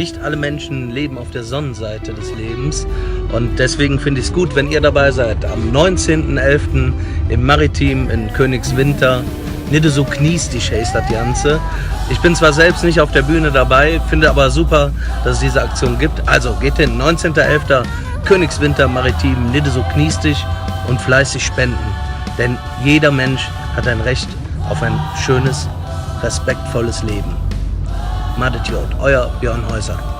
nicht alle Menschen leben auf der Sonnenseite des Lebens. Und deswegen finde ich es gut, wenn ihr dabei seid. Am 19.11. im Maritim in Königswinter. Nicht so kniestisch heißt das Ganze. Ich bin zwar selbst nicht auf der Bühne dabei, finde aber super, dass es diese Aktion gibt. Also geht hin, 19.11. Königswinter Maritim, nicht so kniestisch und fleißig spenden. Denn jeder Mensch hat ein Recht auf ein schönes, respektvolles Leben. Madet Jod, euer Björn Häuser.